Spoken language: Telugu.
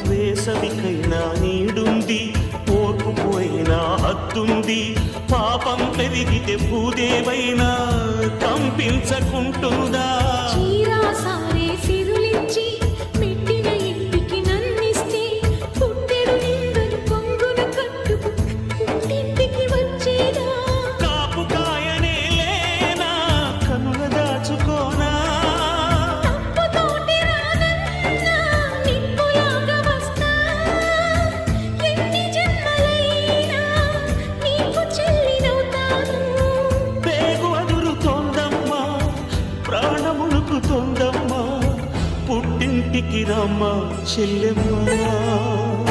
వేసవికైనా నీడుంది, ఓర్పుపోయినా హద్దుంది. పాపం పెరిగితే భూదేవైనా కంపించకుంటుందా? పుట్టింటికి రమ్మ చెల్లెమ్మ.